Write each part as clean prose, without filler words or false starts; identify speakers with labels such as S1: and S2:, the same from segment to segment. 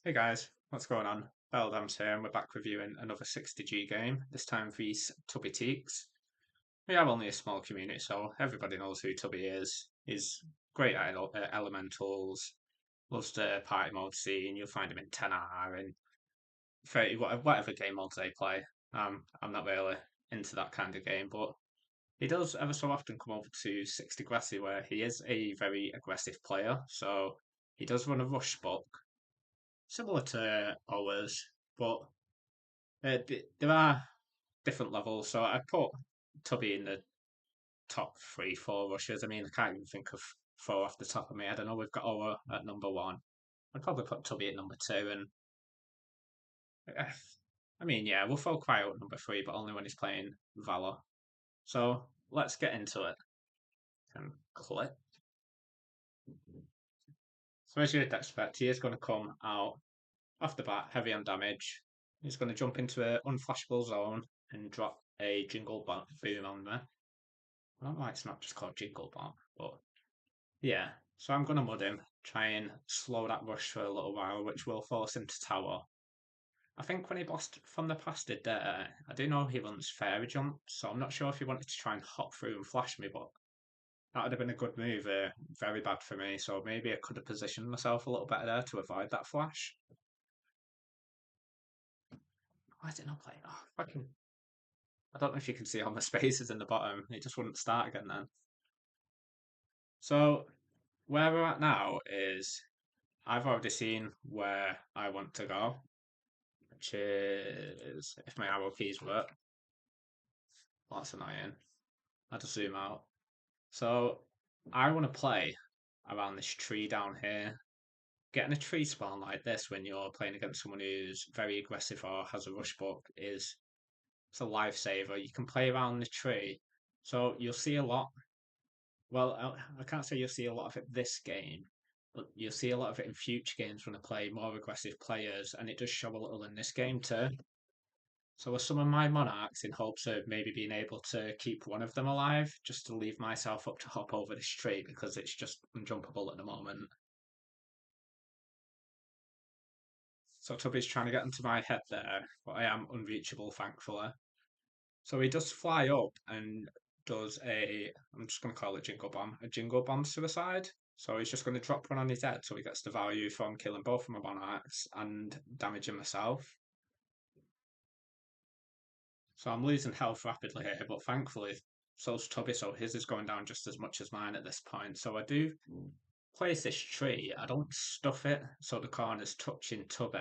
S1: Hey guys, what's going on? Beldams here, and we're back reviewing another 60G game, this time for these Tubbyteaks. We have only a small community, so everybody knows who Tubby is. He's great at elementals, loves the party mode scene. You'll find him in 10R and 30, whatever game modes they play. I'm not really into that kind of game, but he does ever so often come over to 60 Grassy, where he is a very aggressive player, so he does run a rush book similar to ours, but there are different levels. So I put Tubby in the top three, four rushers. I mean, I can't even think of four off the top of my head. I know we've got Ola at number one. I'd probably put Tubby at number two, and uh, I mean, yeah, we'll throw Cryo at number three, but only when he's playing Valor. So let's get into it. And click. So as you'd expect, he is going to come out off the bat, heavy on damage. He's going to jump into an unflashable zone and drop a Jingle Boom on me. I don't know why it's not just called Jingle Bomb, but yeah. So I'm going to mud him, try and slow that rush for a little while, which will force him to tower. I think when he blast from the past did there, I do know he runs fairy jump, so I'm not sure if he wanted to try and hop through and flash me, but that would have been a good move. Very bad for me, so maybe I could have positioned myself a little better there to avoid that flash. Why is it not playing? Oh, fucking. I don't know if you can see all my spaces in the bottom. It just wouldn't start again then. So where we're at now is I've already seen where I want to go, which is if my arrow keys work. Well, that's annoying. I had to zoom out. So I want to play around this tree down here. Getting a tree spawn like this when you're playing against someone who's very aggressive or has a rush book is it's a lifesaver. You can play around the tree, so you'll see a lot. Well, I can't say you'll see a lot of it this game, but you'll see a lot of it in future games when I play more aggressive players, and it does show a little in this game too. So with some of my monarchs in hopes of maybe being able to keep one of them alive, just to leave myself up to hop over this tree because it's just unjumpable at the moment. So Tubby's trying to get into my head there, but I am unreachable, thankfully. So he does fly up and does I'm just going to call it a Jingle Bomb suicide. So he's just going to drop one on his head so he gets the value from killing both of my monarchs and damaging myself. So I'm losing health rapidly here, but thankfully so's Tubby, so his is going down just as much as mine at this point. So I do place this tree. I don't stuff it so the corner's touching Tubby.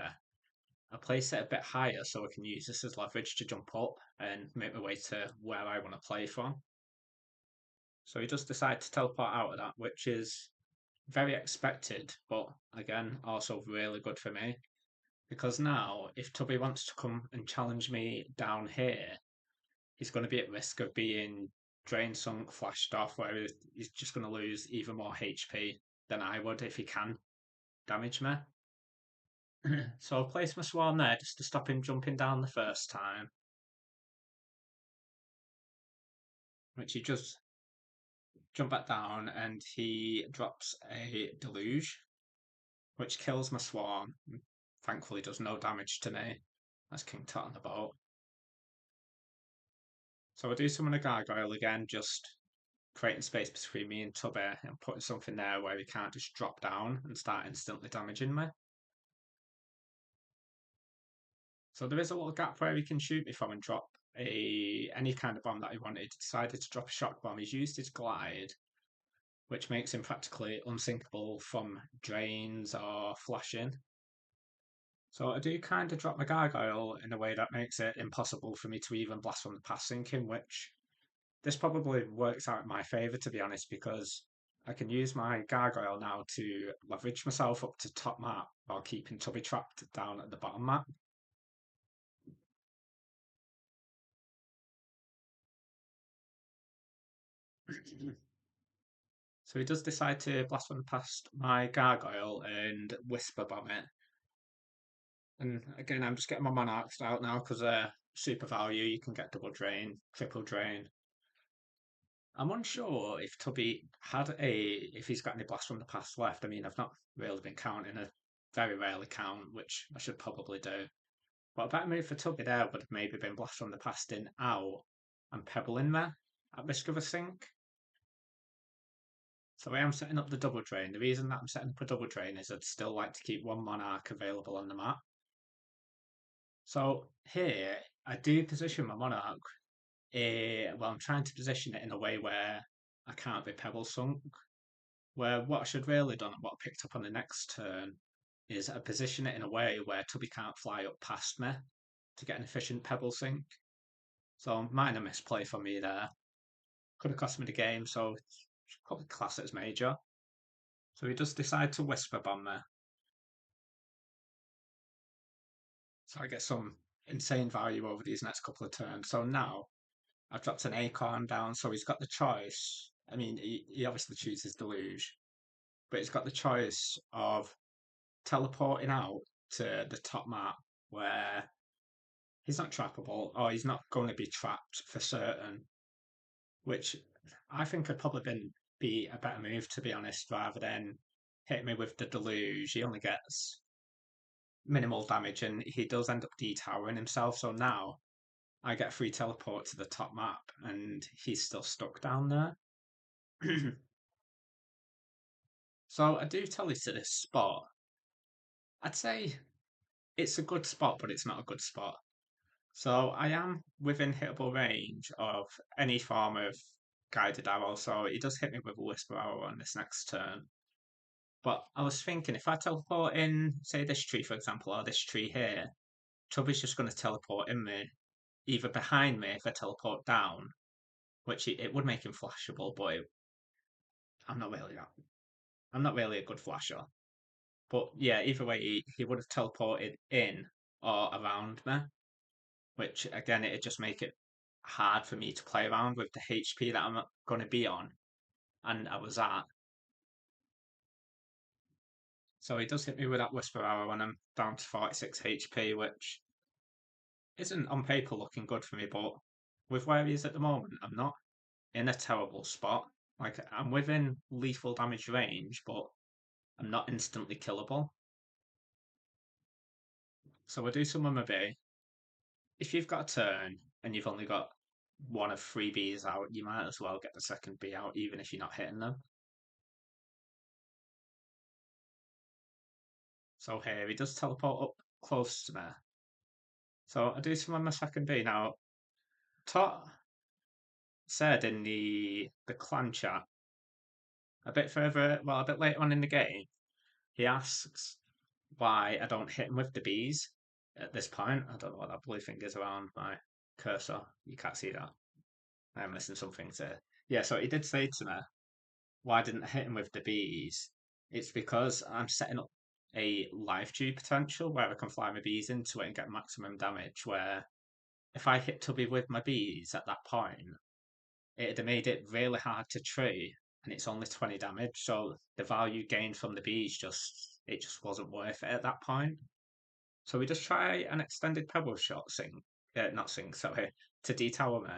S1: I place it a bit higher so I can use this as leverage to jump up and make my way to where I want to play from. So he does decide to teleport out of that, which is very expected, but again, also really good for me. Because now, if Tubby wants to come and challenge me down here, he's going to be at risk of being drain sunk, flashed off, where he's just going to lose even more HP than I would if he can damage me. So I'll place my swarm there just to stop him jumping down the first time, which he just jump back down and he drops a deluge, which kills my swarm. Thankfully, does no damage to me. That's King Tut on the boat. So I do summon a gargoyle again, just creating space between me and Tubby and putting something there where he can't just drop down and start instantly damaging me. So there is a little gap where he can shoot me from and drop any kind of bomb that he wanted. He decided to drop a shock bomb. He's used his glide, which makes him practically unsinkable from drains or flashing. So I do kind of drop my gargoyle in a way that makes it impossible for me to even blast from the past sinking, which this probably works out in my favour to be honest, because I can use my gargoyle now to leverage myself up to top map while keeping Tubby trapped down at the bottom map. So he does decide to blast one past my gargoyle and whisper bomb it. And again, I'm just getting my monarchs out now because they're super value. You can get double drain, triple drain. I'm unsure if Tubby had if he's got any blast from the past left. I mean, I've not really been counting very rarely count, which I should probably do. But a better move for Tubby there would have maybe been blast from the past in out and Pebble in there at risk of a sink. So I am setting up the double drain. The reason that I'm setting up a double drain is I'd still like to keep one monarch available on the map. So here I do position my monarch. Well, I'm trying to position it in a way where I can't be pebble sunk. Where what I should really done and what I picked up on the next turn is I position it in a way where Tubby can't fly up past me to get an efficient pebble sink. So minor misplay for me there. Could have cost me the game, so it's probably class it as major. So he does decide to whisper bomb me. So I get some insane value over these next couple of turns. So now I've dropped an acorn down, so he's got the choice. I mean, he obviously chooses Deluge, but he's got the choice of teleporting out to the top map where he's not trappable or he's not going to be trapped for certain, which I think could probably be a better move, to be honest, rather than hit me with the Deluge. He only gets minimal damage and he does end up detowering himself. So now I get a free teleport to the top map and he's still stuck down there. So I do tell you to this spot. I'd say it's a good spot, but it's not a good spot. So I am within hittable range of any form of guided arrow. So he does hit me with a whisper arrow on this next turn. But I was thinking if I teleport in, say this tree for example, or this tree here, Tubby's just going to teleport in me, either behind me if I teleport down, which it would make him flashable, but I'm not really that. I'm not really a good flasher. But yeah, either way, he would have teleported in or around me, which again, it'd just make it hard for me to play around with the HP that I'm going to be on. And I was at. So he does hit me with that Whisper Arrow when I'm down to 46 HP, which isn't on paper looking good for me, but with where he is at the moment, I'm not in a terrible spot. Like, I'm within lethal damage range, but I'm not instantly killable. So I do summon my B. If you've got a turn and you've only got one of three Bs out, you might as well get the second B out, even if you're not hitting them. So here he does teleport up close to me. So I do summon my second B. Now, Tot said in the clan chat a bit further, well, a bit later on in the game, he asks why I don't hit him with the bees at this point. I don't know what that blue thing is around my cursor. You can't see that. I'm missing something to. Yeah, so he did say to me, why didn't I hit him with the bees? It's because I'm setting up a life tube potential where I can fly my bees into it and get maximum damage. Where if I hit Tubby with my bees at that point, it'd have made it really hard to tree, and it's only 20 damage. So the value gained from the bees just wasn't worth it at that point. So we just try an extended pebble shot not sing, sorry, to detower me.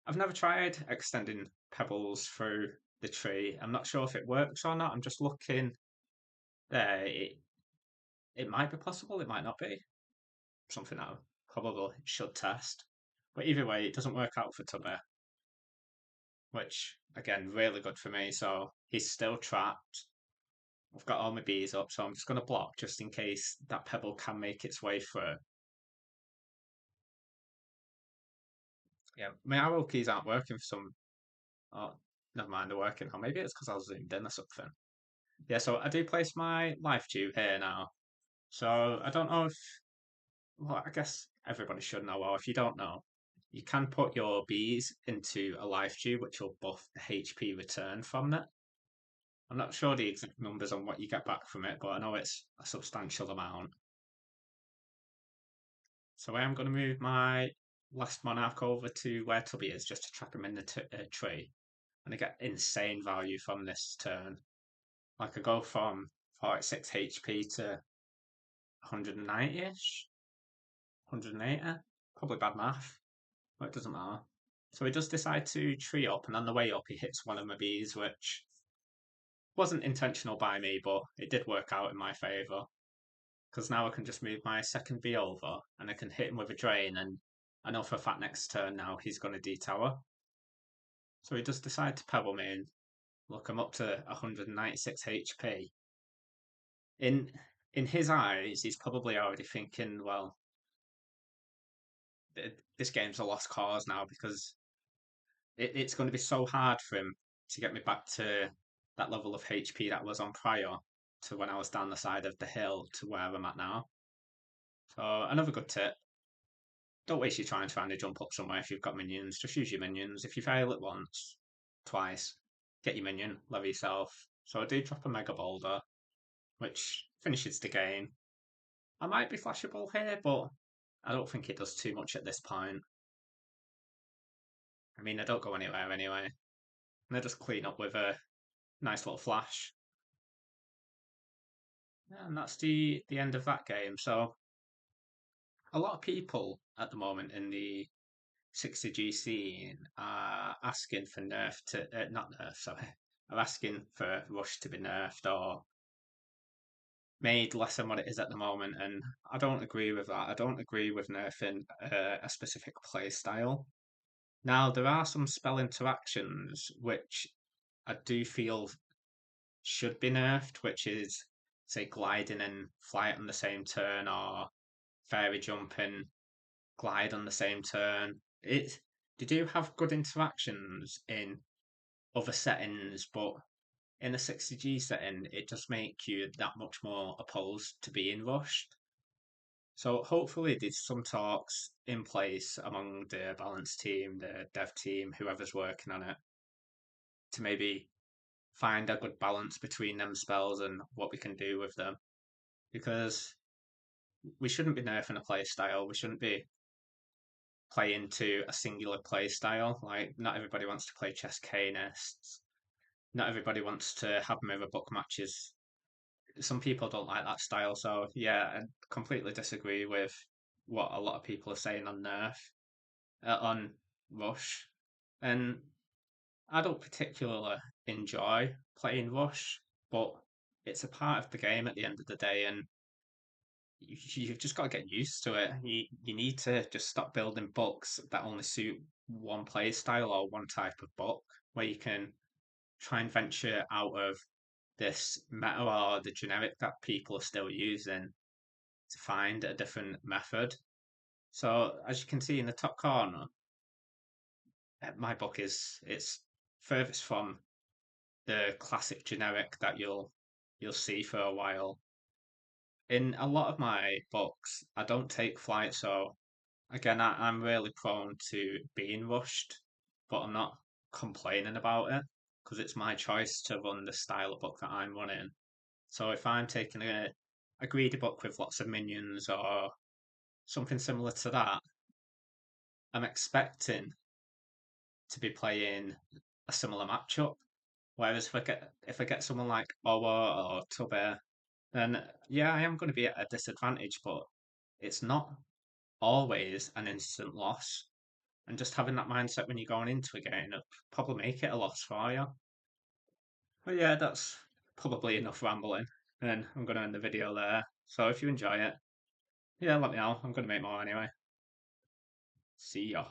S1: I've never tried extending pebbles through the tree. I'm not sure if it works or not. I'm just looking there. It might be possible, it might not be. Something I probably should test. But either way, it doesn't work out for Tubby, which again, really good for me. So he's still trapped. I've got all my bees up, so I'm just going to block just in case that pebble can make its way through. Yeah, my arrow keys aren't working for some. Oh, never mind, they're working. Or maybe it's because I was zoomed in or something. Yeah, so I do place my life tube here now. So I don't know if, well, I guess everybody should know, or if you don't know, you can put your bees into a life tube, which will buff the HP return from it. I'm not sure the exact numbers on what you get back from it, but I know it's a substantial amount. So I am going to move my last monarch over to where Tubby is just to trap him in the tree. And I get insane value from this turn. Like I go from 46 HP to 190-ish, 180. Probably bad math, but it doesn't matter. So he does decide to tree up, and on the way up he hits one of my bees, which Wasn't intentional by me, but it did work out in my favour. Because now I can just move my second bee over and I can hit him with a drain, and I know for a fact next turn now he's going to D-tower. So he does decide to pebble me, and look, I'm up to 196 HP. In in his eyes, he's probably already thinking, well, this game's a lost cause now because it's going to be so hard for him to get me back to that level of HP that was on prior to when I was down the side of the hill to where I'm at now. So another good tip: don't waste your time trying to jump up somewhere if you've got minions. Just use your minions. If you fail it once, twice, get your minion, level yourself. So I do drop a Mega Boulder, which finishes the game. I might be flashable here, but I don't think it does too much at this point. I mean, I don't go anywhere anyway. And I just clean up with a nice little flash. And that's the end of that game. So a lot of people at the moment in the 60G scene are asking for nerf to not nerf, sorry, are asking for Rush to be nerfed or made less than what it is at the moment, and I don't agree with that. I don't agree with nerfing a specific play style. Now there are some spell interactions which I do feel should be nerfed, which is say gliding and flight on the same turn, or fairy jumping glide on the same turn. They do have good interactions in other settings, but in a 60G setting, it just makes you that much more opposed to being rushed. So hopefully there's some talks in place among the balance team, the dev team, whoever's working on it, to maybe find a good balance between them spells and what we can do with them. Because we shouldn't be nerfing a play style. We shouldn't be play into a singular play style. Like, not everybody wants to play chess Arcanists. Not everybody wants to have mirror book matches. Some people don't like that style. So, yeah, I completely disagree with what a lot of people are saying on Nerf, on Rush. And I don't particularly enjoy playing Rush, but it's a part of the game at the end of the day, and you've just got to get used to it. You need to just stop building books that only suit one play style or one type of book, where you can try and venture out of this meta or the generic that people are still using to find a different method. So as you can see in the top corner, my book is it's furthest from the classic generic that you'll see for a while. In a lot of my books, I don't take flight, so again, I'm really prone to being rushed, but I'm not complaining about it because it's my choice to run the style of book that I'm running. So if I'm taking a greedy book with lots of minions or something similar to that, I'm expecting to be playing a similar matchup. Whereas if I get someone like Owa or Tubby, then yeah, I am going to be at a disadvantage, but it's not always an instant loss. And just having that mindset when you're going into a game, it'll probably make it a loss for you. But yeah, that's probably enough rambling. And I'm going to end the video there. So if you enjoy it, yeah, let me know. I'm going to make more anyway. See ya.